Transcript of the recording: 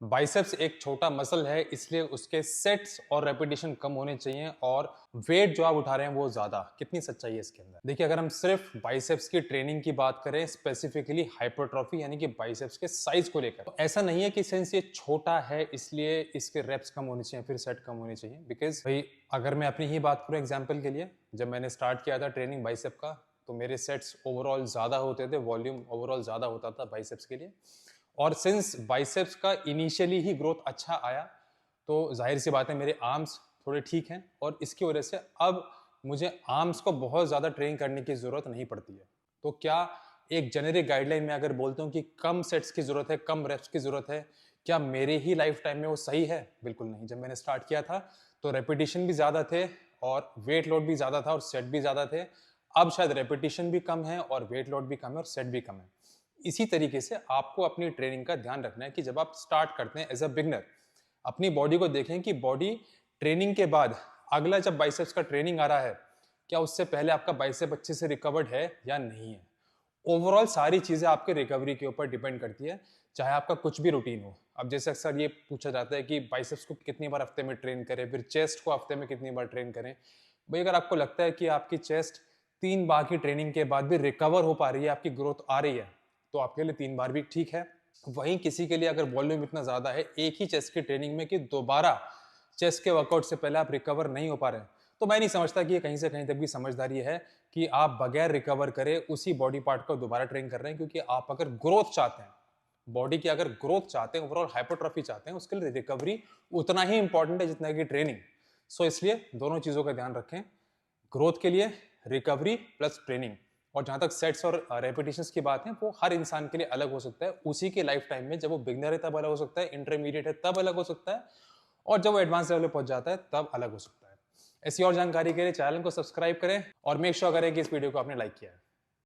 Biceps एक छोटा muscle है, इसलिए उसके सेट्स और रेपिटेशन कम होने चाहिए और वेट जो आप उठा रहे हैं वो ज्यादा। कितनी सच्चाई है इसके अंदर? देखिए, अगर हम सिर्फ बाइसेप्स की ट्रेनिंग की बात करें, स्पेसिफिकली हाइपरट्रॉफी यानी कि बाइसेप्स के साइज को लेकर, तो ऐसा नहीं है कि सिंस ये छोटा है इसलिए इसके रेप्स कम होने चाहिए, फिर सेट कम होने चाहिए। बिकॉज भाई, अगर मैं अपनी ही बात करूं एग्जाम्पल के लिए, जब मैंने स्टार्ट किया था ट्रेनिंग बाइसेप का, तो मेरे सेट्स ओवरऑल ज्यादा होते थे, वॉल्यूम ओवरऑल ज्यादा होता था बाइसेप्स के लिए। और सिंस बाइसेप्स का इनिशियली ही ग्रोथ अच्छा आया, तो जाहिर सी बात है मेरे आर्म्स थोड़े ठीक हैं, और इसकी वजह से अब मुझे आर्म्स को बहुत ज़्यादा ट्रेन करने की ज़रूरत नहीं पड़ती है। तो क्या एक जेनेरिक गाइडलाइन में अगर बोलता हूँ कि कम सेट्स की ज़रूरत है, कम रेप्स की ज़रूरत है, क्या मेरे ही लाइफ टाइम में वो सही है? बिल्कुल नहीं। जब मैंने स्टार्ट किया था तो रेपिटेशन भी ज़्यादा थे और वेट लोड भी ज़्यादा था और सेट भी ज़्यादा थे। अब शायद रेपिटेशन भी कम है और वेट लोड भी कम है और सेट भी कम है। इसी तरीके से आपको अपनी ट्रेनिंग का ध्यान रखना है कि जब आप स्टार्ट करते हैं एज अ बिगनर, अपनी बॉडी को देखें कि बॉडी ट्रेनिंग के बाद अगला जब बाइसेप्स का ट्रेनिंग आ रहा है, क्या उससे पहले आपका बाइसेप अच्छे से रिकवर्ड है या नहीं है। ओवरऑल सारी चीजें आपके रिकवरी के ऊपर डिपेंड करती है, चाहे आपका कुछ भी रूटीन हो। अब जैसे अक्सर ये पूछा जाता है कि बाइसेप्स को कितनी बार हफ्ते में ट्रेन करें, फिर चेस्ट को हफ्ते में कितनी बार ट्रेन करें। भाई, अगर आपको लगता है कि आपकी चेस्ट 3 बार की ट्रेनिंग के बाद भी रिकवर हो पा रही है, आपकी ग्रोथ आ रही है, तो आपके लिए 3 बार भी ठीक है। वहीं किसी के लिए अगर वॉल्यूम इतना ज्यादा है एक ही चेस्ट की ट्रेनिंग में कि दोबारा चेस्ट के वर्कआउट से पहले आप रिकवर नहीं हो पा रहे हैं, तो मैं नहीं समझता कि ये कहीं से कहीं तक भी समझदारी है कि आप बगैर रिकवर करे उसी बॉडी पार्ट को दोबारा ट्रेन कर रहे हैं। क्योंकि आप अगर ग्रोथ चाहते हैं, बॉडी की अगर ग्रोथ चाहते हैं, ओवरऑल हाइपरट्रॉफी चाहते हैं, उसके लिए रिकवरी उतना ही इंपॉर्टेंट है जितना कि ट्रेनिंग। सो इसलिए दोनों चीजों का ध्यान रखें, ग्रोथ के लिए रिकवरी प्लस ट्रेनिंग। और जहां तक सेट्स और रेपिटेशंस की बात है, वो हर इंसान के लिए अलग हो सकता है। उसी के लाइफ टाइम में जब वो बिगनर है तब अलग हो सकता है, इंटरमीडिएट है तब अलग हो सकता है, और जब वो एडवांस लेवल पे पहुंच जाता है तब अलग हो सकता है। ऐसी और जानकारी के लिए चैनल को सब्सक्राइब करें और मेक श्योर करें कि इस वीडियो को आपने लाइक किया है।